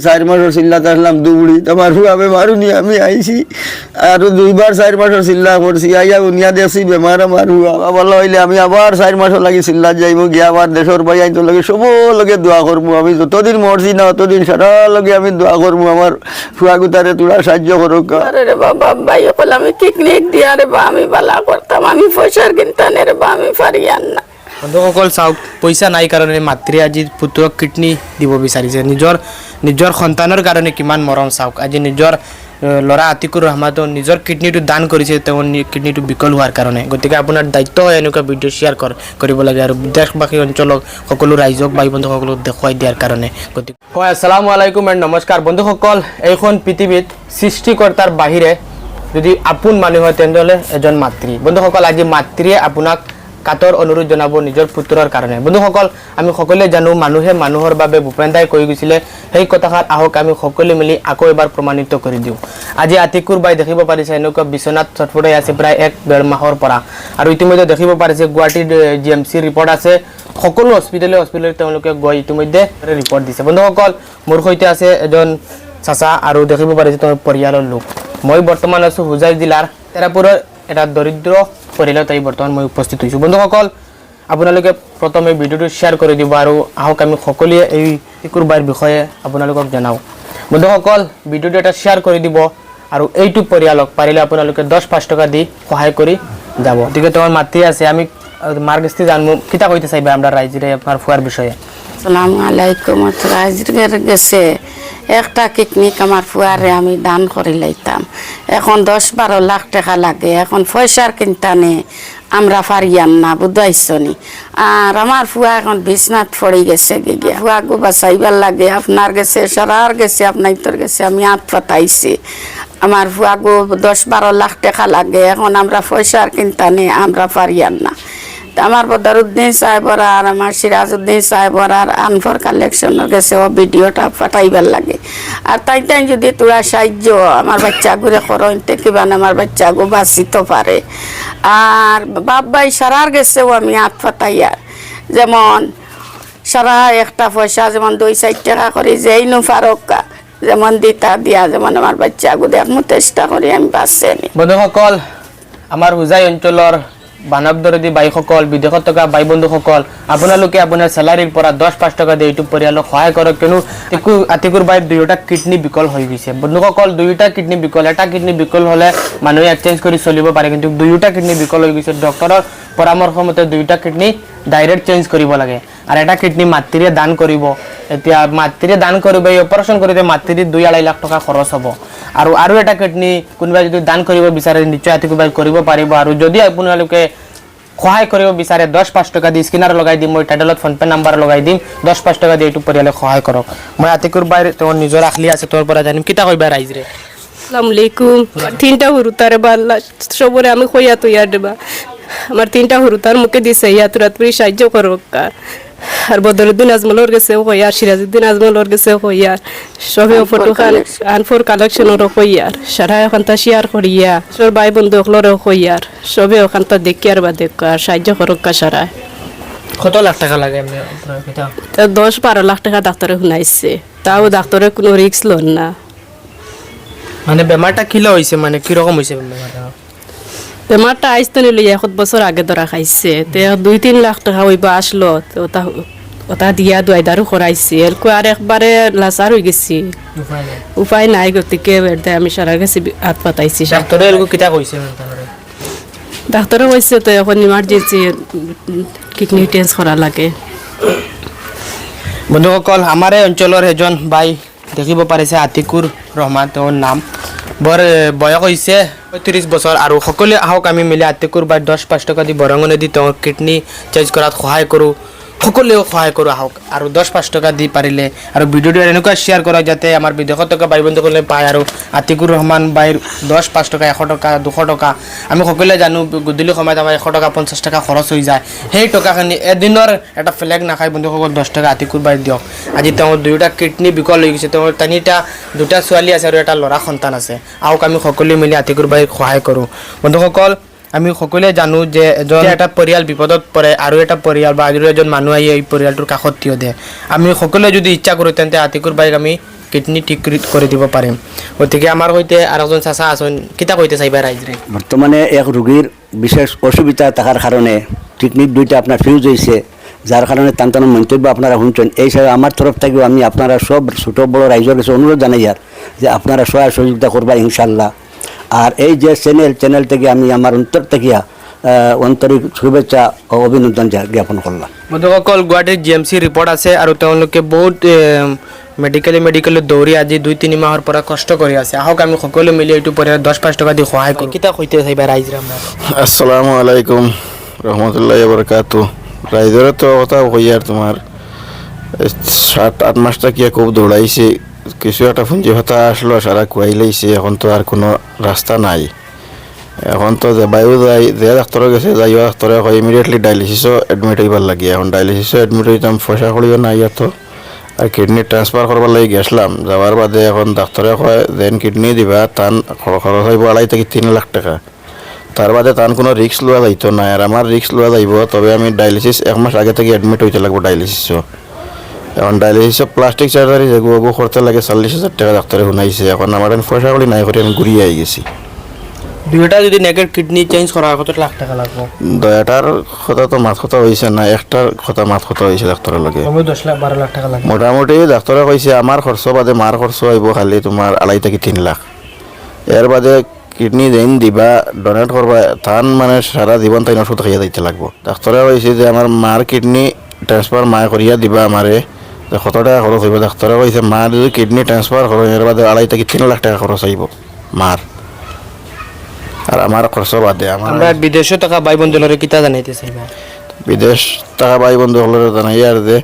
4 মাসের চিল্লাতে আসলাম দুবুড়ি তোমার আমি মারুনি আমি আইছি আর 2বার 4 মাসের চিল্লা করছি আইয়া উনিয়া দেখছি বেমার আমার ভালো হইলে আমি আবার 4 মাসও লাগি চিল্লা যাইব গিয়া আমার দেশের ভাই আইতো লগে সব লগে দোয়া করবো আমি যতদিন মরছি না ততদিন সারা লগে আমি দোয়া করবো আমার ফুয়াগুতারে তোরা সাহায্য করুক। আরে রে বাবা ভাই বলে আমি টেকনিক দিয়া রে বা আমি বালা করতাম আমি পয়সার কিনতানে রে বা আমি পারি আর না। বন্ধুসকল চাওক পইচা নাই কাৰণে মাতৃয়ে আজি পুত্ৰক কিডনী দিব বিচাৰিছে নিজৰ সন্তানৰ কাৰণে কিমান মৰম চাওক আজি নিজৰ ল'ৰা আতিকুৰ ৰহমাতো নিজৰ কিডনীটো দান কৰিছে তেওঁ কিডনীটো বিকল হোৱাৰ কাৰণে গতিকে আপোনাৰ দায়িত্ব হয় এনেকুৱা ভিডিঅ' শ্বেয়াৰ কৰিব লাগে আৰু দেশবাসী অঞ্চলক সকলো ৰাইজক ভাই বন্ধুসকলক দেখুৱাই দিয়াৰ কাৰণে গতিকে হয় আসসালামু আলাইকুম এণ্ড নমস্কাৰ বন্ধুসকল এইখন পৃথিৱীত সৃষ্টিকৰ্তাৰ বাহিৰে যদি আপোন মানুহ হয় তেনেহ'লে এজন মাতৃ বন্ধুসকল আজি মাতৃয়ে আপোনাক কাতৰ অনুৰোধ জনাব নিজৰ পুত্ৰৰ কাৰণে বন্ধুসকল আমি সকলোৱে জানো মানুহে মানুহৰ বাবে ভূপেন দাই কৈ গৈছিলে সেই কথাষাৰ আহক আমি সকলোৱে মিলি আকৌ এবাৰ প্ৰমাণিত কৰি দিওঁ। আজি আতিকুৰ বাই দেখিব পাৰিছে এনেকুৱা বিচনাত ছটফটাই আছে প্ৰায় 1-1.5 মাহৰ পৰা আৰু ইতিমধ্যে দেখিব পাৰিছে গুৱাহাটীৰ জিএমচি ৰিপৰ্ট আছে সকলো হস্পিটেলে তেওঁলোকে গৈ ইতিমধ্যে ৰিপৰ্ট দিছে। বন্ধুসকল মোৰ সৈতে আছে এজন চাচা আৰু দেখিব পাৰিছে তেওঁৰ পৰিয়ালৰ লোক। মই বৰ্তমান আছোঁ হোজাই জিলাৰ তেৰাপুৰৰ এটা দৰিদ্ৰ পৰিয়ালত বৰ্তমান মই উপস্থিত হৈছোঁ। বন্ধুসকল আপোনালোকে প্ৰথমে ভিডিঅ'টো শ্বেয়াৰ কৰি দিব আৰু আহক আমি সকলোৱে এই আতিকুৰ বাইৰ বিষয়ে আপোনালোকক জনাওঁ। বন্ধুসকল ভিডিঅ'টো এটা শ্বেয়াৰ কৰি দিব আৰু এইটো পৰিয়ালক পাৰিলে আপোনালোকে 10-5 টকা দি সহায় কৰি যাব। গতিকে তোমাৰ মাতৃ আছে আমি মাৰ গেষ্টি জানো কিতা কইতে চাইবা আমরা রাইজরে আপনার ফুয়ার বিষয়ে। আসসালামু আলাইকুম রাইজের গেছে একটা কিডনি আমার ফুয়ারে আমি দান করে লাইতাম এখন 10-12 লাখ টাকা লাগে এখন পয়সার কিনতানে আমরা পারিয়ান না বুঝাইছনি আর আমার ফুয়া এখন বিছনাথ পড়ে গেছে গিয়া ফুয়া গো বাঁচাইবার লাগে আপনার গেছে সরার গেছে আপনার তোর গেছে আমি হাত পাতাইছি আমার ফুয়া গো 10-12 লাখ টাকা লাগে এখন আমরা পয়সার কিনতানে আমরা পারিয়ান না। আমার বদরুদ্দিন সাহেবর আর আমার সিরাজউদ্দিন সাহেবর আর আনফর কালেকশনের গেছে ও ভিডিওটা পাঠাইবার লাগে আর তাই যদি তোরা সাহায্য আমার বাচ্চা ঘুরে করতে কিবা আমার বাচ্চা গো বাঁচিত পারে আর বাপ ভাই সারার গেছেও আমি হাত পাতাইয়া যেমন সারা একটা পয়সা যেমন 2-4 টাকা করে যেই নো ফারক্কা যেমন দিতা দিয়া যেমন আমার বাচ্চা গো দেখমু চেষ্টা করি আমি বাঁচেনি। বন্ধুসকল আমাৰ হোজাই অঞ্চলৰ বানৱদৰদী বাইসকল বিদেশত থকা বাই বন্ধুসকল আপোনালোকে আপোনাৰ চেলাৰীৰ পৰা 10-5 টকা দি এইটো পৰিয়ালক সহায় কৰক কিয়নো আতিকুৰ বাইৰ 2টা কিডনী বিকল হৈ গৈছে। বন্ধুসকল 2টা কিডনী বিকল এটা কিডনী বিকল হ'লে মানুহে এক্সচেঞ্জ কৰি চলিব পাৰে কিন্তু 2টা কিডনী বিকল হৈ গৈছে ডক্টৰৰ পৰামৰ্শ মতে 2টা কিডনী ডাইৰেক্ট চেঞ্জ কৰিব লাগে আৰু এটা কিডনী মাতৃয়ে দান কৰিব। এতিয়া মাতৃয়ে দান কৰিব এই অপাৰেশ্যন কৰোঁতে মাতৃৰ 2-2.5 লাখ টকা খৰচ হ'ব আৰু এটা কিডনী কোনোবাই যদি দান কৰিব বিচাৰে নিশ্চয় আতিকুৰ বাই কৰিব পাৰিব আৰু যদি আপোনালোকে সহায় কৰিব বিচাৰে 10-5 টকা দি স্ক্যানাৰ লগাই দিম মই টাইটেলত ফোন পে নাম্বাৰ লগাই দিম 10-5 টকা দি এইটো পৰিয়ালক সহায় কৰক। মই আতিকুৰ বাইৰ তেওঁৰ নিজৰ আখলি আছে তোৰ পৰা জানিম কিতা কইবা ৰাইজৰে। আসসালামু আলাইকুম 3টা হুরুতারে বাল্লা সবরে আমি কইয়া তৈয়া দেবা আমার 3টা হুরুতার মুখে দিছে ইয়া তোরা তুই সাহায্য করক আর বদরুদ্দিন আজমলর গেছে কইয়া সিরাজউদ্দিন আজমলর গেছে কইয়া সবে ফটো খান আনফর কালেকশনর কইয়া সারা এখন তা শেয়ার করিয়া সর ভাই বন্ধু হলর কইয়া সবে ওখান তা দেখি আর বা দেখ সাহায্য করক সারা। কত লাখ টাকা লাগে এমনি আপনার কিতা? 10-12 লাখ টাকা ডাক্তারে শুনাইছে তাও ডাক্তারে কোনো রিস্ক লন না। মানে বেমারটা কিলো হইছে মানে কি রকম হইছে বেমারটা? বেমারটা আইসতো নিল 1 বছর আগে ধরা খাইছে তে 2-3 লাখ টাকা হইবা আসলো ওটা দিয়া দুই দারু করাইছি এরকম আর একবারে লাচার হয়ে গেছি উপায় নাই গতিকে আমি সারা গেছি হাত পাতাইছি। ডাক্তারে এরকম কিতা কইছে? ডাক্তারে কইছে তো এখন ইমার্জেন্সি কিডনি টেস্ট করা লাগে। বন্ধুসকল আমাৰ এই অঞ্চলৰ এজন বাই দেখিব পাৰিছে আতিকুৰ ৰহমান তেওঁৰ নাম বৰ বয়স হৈছে 35 বছৰ আৰু সকলোৱে আহক আমি মিলি আতিকুৰ বাই 10-5 টকা দি বৰঙণি দি তেওঁৰ কিডনী চেঞ্জ কৰাত সহায় কৰোঁ সকলোৱে সহায় কৰোঁ আহক আৰু 10-5 টকা দি পাৰিলে আৰু ভিডিঅ'টো এনেকুৱা শ্বেয়াৰ কৰক যাতে আমাৰ বিদেশত থকা বাই বন্ধুসকলে পায় আৰু আতিকুৰ ৰহমান বাইৰ 10-5 টকা 100 টকা 200 টকা আমি সকলোৱে জানো গধূলি সময়ত আমাৰ 100 টকা 50 টকা খৰচ হৈ যায় সেই টকাখিনি এদিনৰ এটা ফ্লেগ নাখায় বন্ধুসকল 10 টকা আতিকুৰ বাই দিয়ক। আজি তেওঁৰ 2টা কিডনী বিকল হৈ গৈছে তেওঁৰ 2টা ছোৱালী আছে আৰু এটা ল'ৰা সন্তান আছে আহক আমি সকলোৱে মিলি আতিকুৰ বাইক সহায় কৰোঁ। বন্ধুসকল আমি সকলোৱে জানো যে এটা পৰিয়াল বিপদত পৰে আৰু এটা পৰিয়াল বা আৰু এজন মানুহ আহি এই পৰিয়ালটোৰ কাষত থিয় দিয়ে আমি সকলোৱে যদি ইচ্ছা কৰোঁ তেন্তে আতিকুৰ বাইক আমি কিডনি ঠিক করে দিব পাৰিম গতিকে আমাৰ সৈতে আৰু এজন চাচা আছেন কিতা কইতে চাইবা ৰাইজৰে বর্তমানে এক রোগীর বিশেষ অসুবিধা থাকার কারণে কিডনির দুইটা আপনার ফিউজ হয়েছে, যার কারণে টান মন্তব্য আপনারা শুনছেন। এই হিসাবে আমার তরফ থেকেও আমি আপনারা সব ছোটো বড় রাইজের কাছে অনুরোধ জানাই আর যে আপনারা সহায় সহযোগিতা করবা ইনশাল্লাহ। আর এই যে চ্যানেল থেকে আমি আমার অন্তর থেকে আন্তরিক শুভেচ্ছা ও অভিনন্দন জ্ঞাপন করলাম। বন্ধুসকল গুৱাহাটীৰ GMC ৰিপৰ্ট আছে আৰু তেওঁলোকে বহুত মেডিকেলে দৌৰি আজি 2-3 মাহৰ পৰা কষ্ট কৰি আছে। আহক আমি সকলো মিলি এইটো পৰিয়াল 10-5 টকা দি সহায় কৰোঁ। কিতা কইতে চাইবা ৰাইজৰে আমাৰ আসসালামু আলাইকুম রহমতুল্লাহ বরকাতু। রাইজরে তো কথা কই আর তোমার 7-8 মাসটা কি খুব দৌড়াইছে, কিছু একটা পুঁজি ভাতা আসলো সারা কুয়াই লাইছে, এখন তো আর কোনো রাস্তা নাই। এখন তো বায়ু যাই যে ডাক্তারে গেছে যাইও ডাক্তারে কয় ইমিডিয়েটলি ডায়ালিসিসও এডমিট হইবার লাগে। এখন ডায়ালিসিসও এডমিট হইতাম পয়সা করিও নাই এত, আর কিডনি ট্রান্সফার করবার লাগে গেছিলাম। যাওয়ার বাদে এখন ডাক্তারে কয় যেন কিডনি দিবা তান খরচ হইব 2.5 থেকে 3 লাখ টাকা। তার বাদে তান কোনো রিস্ক লওয়া যাইতো না, আর আমার রিস্ক লওয়া যাইব। তবে আমি ডায়ালিসিস 1 মাস আগে থেকে অ্যাডমিট হইতে লাগবো ডায়ালিসিসও। এখন ডায়ালিসিসও প্লাস্টিক সার্জারি যেগুলো করতে লাগে 40,000 টাকা ডাক্তারে শুনাইছে। এখন আমার পয়সা করি নাই করে আমি ঘুরিয়ে আই গেছি। দুইটা যদি নেগেট কিডনি চেঞ্জ করা হয় কত লাখ টাকা লাগবে? দয়াটার কথা তো মাত কথা হয়েছে না, একটার কথা মাত কথা হয়েছে ডাক্তারের লগে। 10 লাখ 12 লাখ টাকা লাগবে মোটামুটি ডাক্তারে কইছে আমার খরচ বাদে মার খরচ হইব খালি তোমার 2.5 থেকে 3 লাখ। এর বাদে কিডনি যেন দিবা ডোনেট করবা তান মানে সারা জীবন তাই ওষুধ খাইয়া যাইতে লাগবো। ডাক্তারে কইছে যে আমার মার কিডনি ট্রান্সফার মায়ে করিয়া দিবা আমারে, কত টাকা খরচ হইব? ডাক্তারে কইছে মার যদি কিডনি ট্রান্সফার করো এর বাদে 2.5 থেকে 3 লাখ টাকা খরচ হইব মার, আর আমার খরচ বাদে। আমরা বিদেশে টাকা ভাই বন্ধুলরে কিতা জানাইতে চাইবা? বিদেশ টাকা ভাই বন্ধু হলে জানাই আর যে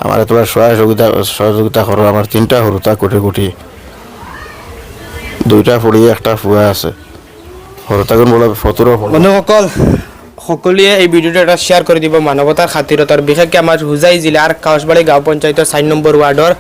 আমার তোমার সহযোগিতা করো। আমার 3টা হরুতা কোটি 2টা ফুড়ি 1টা ফুয়া আছে। হরুতাগুন বলে ফতুরও বন্ধুসকল সকলোৱে এই ভিডিঅ'টো এটা শ্বেয়াৰ কৰি দিব মানৱতাৰ খাতিৰত। আৰু বিশেষকৈ আমাৰ হুজাই জিলাৰ কাউচবাৰী গাঁও পঞ্চায়তৰ 4 নম্বৰ ৱাৰ্ডৰ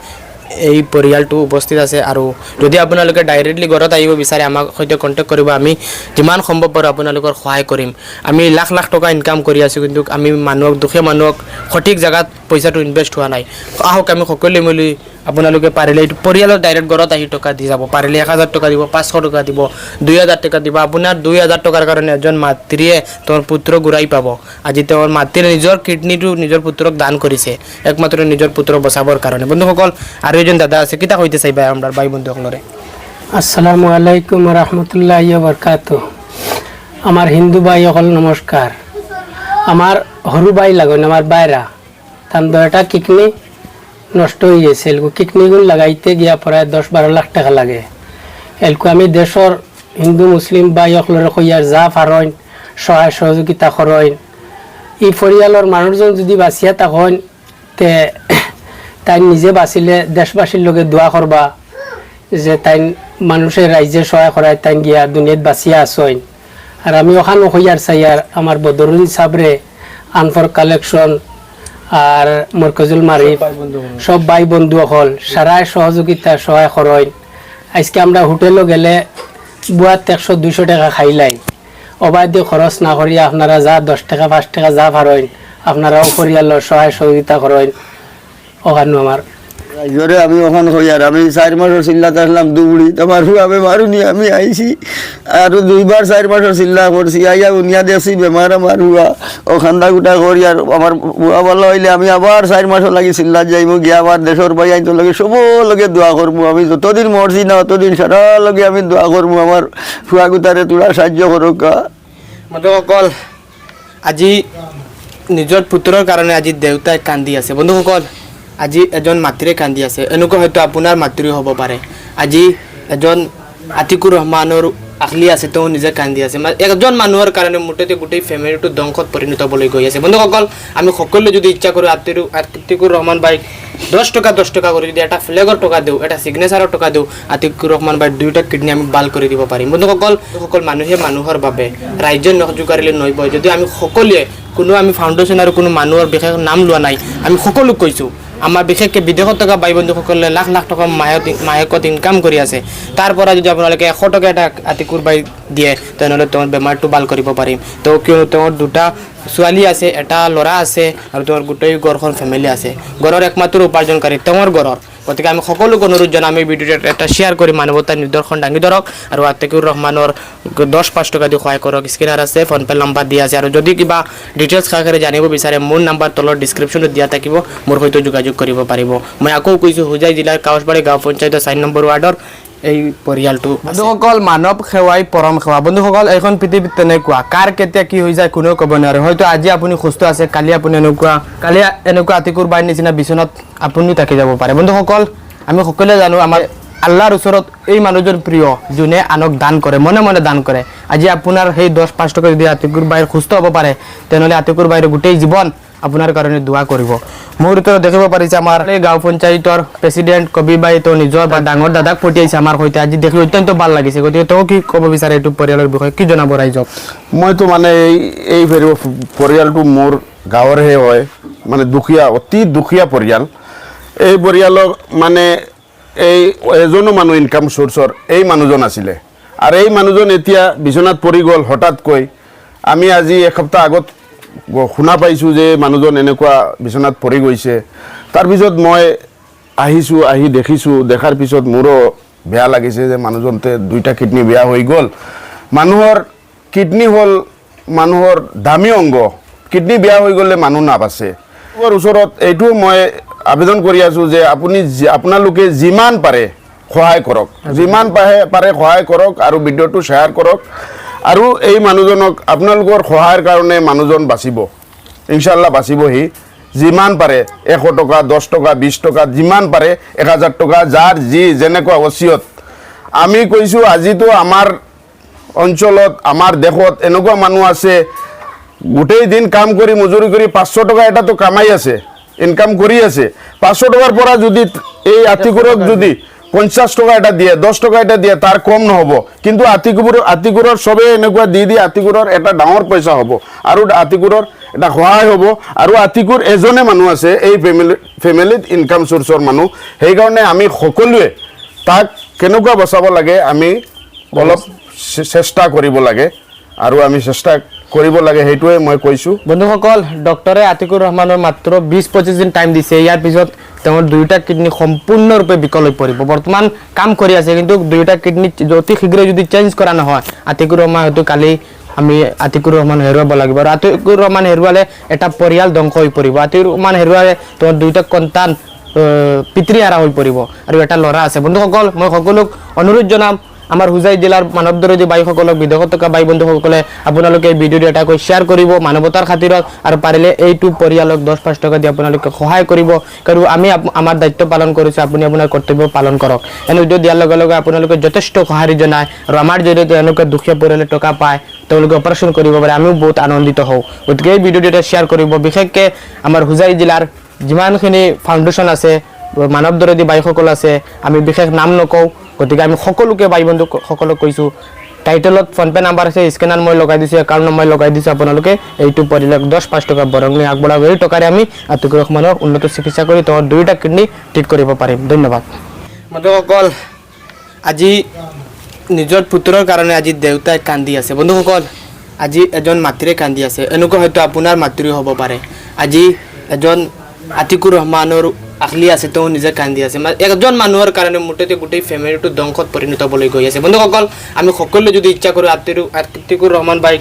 এই পৰিয়ালটো উপস্থিত আছে। আৰু যদি আপোনালোকে ডাইৰেক্টলি ঘৰত আহিব বিচাৰে আমাৰ সৈতে কণ্টেক্ট কৰিব, আমি যিমান সম্ভৱ পাৰোঁ আপোনালোকৰ সহায় কৰিম। আমি লাখ লাখ টকা ইনকাম কৰি আছোঁ, কিন্তু আমি মানুহক দুখীয়া মানুহক সঠিক জেগাত পইচাটো ইনভেষ্ট হোৱা নাই। আহক আমি সকলোৱে মিলি আপোনালোকে পাৰিলে এইটো পৰিয়ালৰ ডাইৰেক্ট ঘৰত আহি টকা দি যাব। পাৰিলে 1,000 টকা দিব, 500 টকা দিব, 2,000 টকা দিব। আপোনাৰ 2,000 টকাৰ কাৰণে এজন মাতৃয়ে তেওঁৰ পুত্ৰ ঘূৰাই পাব। আজি তেওঁৰ মাতৃয়ে নিজৰ কিডনিটো নিজৰ পুত্ৰক দান কৰিছে, একমাত্ৰ নিজৰ পুত্ৰক বচাবৰ কাৰণে। বন্ধুসকল আৰু এজন দাদা আছে, কিতা কইতে চাইবা আমাৰ ভাই বন্ধুসকলৰে? আসসালামু আলাইকুম রহমতুল্লাহ বরকাত। আমার হিন্দু ভাই সকল নমস্কার। আমার সরু ভাই লাগুন আমার বাইরা তার দয়টা কিডনি নষ্ট হয়ে গেছে। কিডনিগুলো লাগাইতে গিয়া প্রায় 10-12 লাখ টাকা লাগে। এলকু আমি দেশের হিন্দু মুসলিম ভাই সকলের কইয়ার যা পারেন সহায় সহযোগিতা করেন। এই পরিয়ালের মানুষজন যদি বাঁচিয়া থাকেন তে তাই নিজে বাঁচিলে দেশবাসীর লগে দোয়া করবা যে তাই মানুষের রাজ্যে সহায় করায় তাই গিয়া দুনিয়াত বাঁচিয়া আসেন। আর আমি ওখানে হইয়ার চাইয়ার আমার বদরুল সাবরে আনফর কালেকশন আর মরকজুল মারিফ সব ভাই বন্ধু হল সারায় সহযোগিতা সহায় করেন। আজকে আমরা হোটেলও গেলে বুয়াত 100-200 টাকা খাইলাই, অবাধ খরচ না করিয়া আপনারা যা 10 টাকা 5 টাকা যা পারেন আপনারাও পরিয়ালের সহায় সহযোগিতা করেন। ওখানে আমার রাইজরে আমি ওখান হই আর আমি 4 মাসের চিল্লাতে আসলাম দুবুড়ি, তোমার হুয়াবে মারুনি আমি আইছি আর 2বার 4 মাসের চিল্লা করছি। আইয়া উনিয়া দেখছি বেমার আমার হুয়া ও খান্দা গুটা করি। আর আমার হুয়া ভালো হইলে আমি আবার 4 মাসও লাগি চিল্লা যাইব গিয়া আবার দেশের ভাই আইতো লগে সব লগে দোয়া করবো। আমি যতদিন মরছি না অতদিন সারা লগে আমি দোয়া করবো আমার হুয়া গুটারে তোরা সাহায্য করুক। বন্ধুসকল আজি নিজৰ পুত্ৰৰ কাৰণে আজি দেউতাই কান্দি আছে। বন্ধুসকল আজি এজন মাতৃয়ে কান্দি আছে, এনেকুৱা হয়তো আপোনাৰ মাতৃও হ'ব পাৰে। আজি এজন আতিকুৰ ৰহমানৰ আখলি আছে, তেওঁ নিজে কান্দি আছে। একজন মানুহৰ কাৰণে মুঠতে গোটেই ফেমিলিটো ধ্বংসত পৰিণত হ'বলৈ গৈ আছে। বন্ধুসকল আমি সকলোৱে যদি ইচ্ছা কৰোঁ আতিকুৰ ৰহমান ভাইক 10 টকা কৰি যদি এটা ফ্লেগৰ টকা দিওঁ, এটা চিগনেচাৰৰ টকা দিওঁ, আতিকুৰ ৰহমান ভাইৰ 2টা কিডনি আমি ভাল কৰি দিব পাৰিম। বন্ধুসকল মানুহে মানুহৰ বাবে ৰাজ্যৰ নজোকাৰিলে নৈব। যদি আমি সকলোৱে কোনো আমি ফাউণ্ডেশ্যন আৰু কোনো মানুহৰ বিশেষ নাম লোৱা নাই, আমি সকলোক কৈছোঁ আমাৰ বিশেষকৈ বিদেশত থকা ভাই বন্ধুসকলে লাখ লাখ টকা মাহেকত ইনকাম কৰি আছে। তাৰ পৰা যদি আপোনালোকে 100 টকা এটা আতিকুৰ ভাই দিয়ে তেনেহ'লে তেওঁৰ বেমাৰটো ভাল কৰিব পাৰিম। তেওঁ কিয়নো তেওঁৰ 2টা ছোৱালী আছে, এটা ল'ৰা আছে আৰু তেওঁৰ গোটেই ঘৰখন ফেমিলি আছে। ঘৰৰ একমাত্ৰ উপাৰ্জনকাৰী তেওঁৰ ঘৰৰ গতিকে আমি সকলোকে অনুৰোধ জনাম আমি ভিডিঅ'টো এটা শ্বেয়াৰ কৰি মানৱতাৰ নিদৰ্শন দাঙি ধৰক আৰু আতিকুৰ ৰহমানৰ 10-5 টকা দি সহায় কৰক স্ক্ৰীনাৰ আছে ফোনপে নাম্বাৰ দিয়া আছে আৰু যদি কিবা ডিটেইলছ সহকাৰে জানিব বিচাৰে মোৰ নাম্বাৰ তলৰ ডেছক্ৰিপশ্যনত দিয়া থাকিব মোৰ সৈতে যোগাযোগ কৰিব পাৰিব মই আকৌ কৈছোঁ হোজাই জিলাৰ কাউচবাৰী গাঁও পঞ্চায়তৰ 4 নম্বৰ ৱাৰ্ডৰ এই পৰিয়ালটো বন্ধুসকল মানৱ সেৱাই পৰম সেৱা বন্ধুসকল এইখন পৃথিৱীত তেনেকুৱা কাৰ কেতিয়া কি হৈ যায় কোনেও ক'ব নোৱাৰে হয়তো আজি আপুনি সুস্থ আছে কালি আপুনি এনেকুৱা আতিকুৰ বাইৰ নিচিনা বিচনাত আপুনি থাকি যাব পাৰে বন্ধুসকল আমি সকলোৱে জানো আমাৰ আল্লাহৰ ওচৰত এই মানুহজন প্ৰিয় যোনে আনক দান কৰে মনে মনে দান কৰে আজি আপোনাৰ সেই 10-5 টকা যদি আতিকুৰ বাইৰ সুস্থ হ'ব পাৰে তেনেহ'লে আতিকুৰ বাইৰ গোটেই জীৱন আপোনাৰ কাৰণে দোৱা কৰিব মোৰ ভিতৰত দেখিব পাৰিছে আমাৰ এই গাঁও পঞ্চায়তৰ প্ৰেচিডেণ্ট কবি বাই তেওঁ নিজৰ বা ডাঙৰ দাদাক পঠিয়াইছে আমাৰ সৈতে আজি দেখি অত্যন্ত ভাল লাগিছে গতিকে তেওঁ কি ক'ব বিচাৰে এইটো পৰিয়ালৰ বিষয়ে কি জনাব ৰাইজক মইতো মানে এই পৰিয়ালটো মোৰ গাঁৱৰহে হয় মানে দুখীয়া অতি দুখীয়া পৰিয়াল এই পৰিয়ালক মানে এই এজনো মানুহ ইনকাম চ'ৰ্চৰ এই মানুহজন আছিলে আৰু এই মানুহজন এতিয়া বিচনাত পৰি গ'ল হঠাৎকৈ আমি আজি এসপ্তাহ আগত শুনা পাইছোঁ যে মানুহজন এনেকুৱা বিচনাত পৰি গৈছে তাৰপিছত মই আহিছোঁ আহি দেখাৰ পিছত মোৰো বেয়া লাগিছে যে মানুহজনতে 2টা কিডনী বেয়া হৈ গ'ল মানুহৰ কিডনী হ'ল মানুহৰ দামী অংগ কিডনী বেয়া হৈ গ'লে মানুহ নাবাচে মোৰ ওচৰত এইটো মই আবেদন কৰি আছোঁ যে আপোনালোকে যিমান পাৰে সহায় কৰক যিমান পাৰে সহায় কৰক আৰু ভিডিঅ'টো শ্বেয়াৰ কৰক আৰু এই মানুহজনক আপোনালোকৰ সহায়ৰ কাৰণে মানুহজন বাচিব ইনশাআল্লাহ বাচিবহি যিমান পাৰে 100 টকা 10 টকা 20 টকা যিমান পাৰে 1000 টকা যাৰ যি যেনেকুৱা অচিয়ত আমি কৈছোঁ আজিতো আমাৰ অঞ্চলত আমাৰ দেশত এনেকুৱা মানুহ আছে গোটেই দিন কাম কৰি মজুৰি কৰি 500 টকা এটাতো কামাই আছে ইনকাম কৰি আছে 500 টকাৰ পৰা যদি এই আতিকুৰক যদি 50 টকা এটা দিয়ে 10 টকা এটা দিয়ে তাৰ কম নহ'ব কিন্তু আতিকুৰৰ সবে এনেকুৱা দি আতিকুৰৰ এটা ডাঙৰ পইচা হ'ব আৰু আতিকুৰৰ এটা সহায় হ'ব আৰু আতিকুৰ এজনে মানুহ আছে এই ফেমিলিত ইনকাম চ'ৰ্চৰ মানুহ সেইকাৰণে আমি সকলোৱে তাক কেনেকুৱা বচাব লাগে আমি অলপ চেষ্টা কৰিব লাগে আৰু আমি চেষ্টা কৰিব লাগে সেইটোৱে মই কৈছোঁ বন্ধুসকল ডক্টৰে আতিকুৰ ৰহমানৰ মাত্ৰ 20-25 দিন টাইম দিছে ইয়াৰ পিছত তেওঁৰ 2টা কিডনী সম্পূৰ্ণৰূপে বিকল হৈ পৰিব বৰ্তমান কাম কৰি আছে কিন্তু 2টা কিডনী অতি শীঘ্ৰ যদি চেঞ্জ কৰা নহয় আতিকুৰ ৰহমান হয়তো কালি আমি আতিকুৰ ৰহমান হেৰুৱাব লাগিব আৰু আতিকুৰ ৰহমান হেৰুৱালে এটা পৰিয়াল ধ্বংস হৈ পৰিব আতিকুৰ ৰহমান হেৰুৱালে তেওঁৰ 2টা সন্তান পিতৃহাৰা হৈ পৰিব আৰু এটা ল'ৰা আছে বন্ধুসকল মই সকলোক অনুৰোধ জনাম আমাৰ হোজাই জিলাৰ মানৱদৰদী বাইসকলক বিদেশত থকা বাই বন্ধুসকলে আপোনালোকে এই ভিডিঅ'টো এটাকৈ শ্বেয়াৰ কৰিব মানৱতাৰ খাতিৰত আৰু পাৰিলে এইটো পৰিয়ালক 10-5 টকা দি আপোনালোকে সহায় কৰিব কাৰণ আমি আমাৰ দায়িত্ব পালন কৰিছোঁ আপুনি আপোনাৰ কৰ্তব্য পালন কৰক এনে ভিডিঅ' দিয়াৰ লগে লগে আপোনালোকে যথেষ্ট সঁহাৰি জনায় আৰু আমাৰ জৰিয়তে এনেকুৱা দুখীয়া পৰিয়ালে টকা পায় তেওঁলোকে অপাৰেশ্যন কৰিব পাৰে আমিও বহুত আনন্দিত হওঁ গতিকে এই ভিডিঅ'টো এটা শ্বেয়াৰ কৰিব বিশেষকৈ আমাৰ হোজাই জিলাৰ যিমানখিনি ফাউণ্ডেশ্যন আছে মানৱদৰদী বাইসকল আছে আমি বিশেষ নাম নকওঁ গতিকে আমি সকলোকে বাই বন্ধু সকলক কৈছোঁ টাইটেলত ফোনপে নাম্বাৰ আছে স্কেনাৰ মই লগাই দিছোঁ একাউণ্ট নম্বৰ মই লগাই দিছোঁ আপোনালোকে এইটো পৰিয়ালক 10-5 টকা বৰঙণি আগবঢ়াব এই টকাৰে আমি আতিকুৰ ৰহমানৰ উন্নত চিকিৎসা কৰি তেওঁৰ 2টা কিডনী ঠিক কৰিব পাৰিম ধন্যবাদ বন্ধুসকল আজি নিজৰ পুত্ৰৰ কাৰণে আজি দেউতাই কান্দি আছে বন্ধুসকল আজি এজন মাতৃয়ে কান্দি আছে এনেকুৱা হয়তো আপোনাৰ মাতৃও হ'ব পাৰে আজি এজন আতিকুৰ ৰহমানৰ আখলি আছে তেওঁ নিজে কান্দি আছে একজন মানুহৰ কাৰণে মুঠতে গোটেই ফেমিলিটো ধ্বংসত পৰিণত হ'বলৈ গৈ আছে বন্ধুসকল আমি সকলোৱে যদি ইচ্ছা কৰোঁ আতিকুৰ ৰহমান বাইক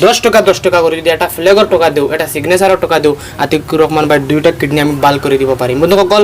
10 টকা কৰি যদি এটা ফ্লেগৰ টকা দিওঁ এটা চিগনেচাৰৰ টকা দিওঁ আতিকুৰ ৰহমান বাইক 2টা কিডনী আমি বাল কৰি দিব পাৰিম বন্ধুসকল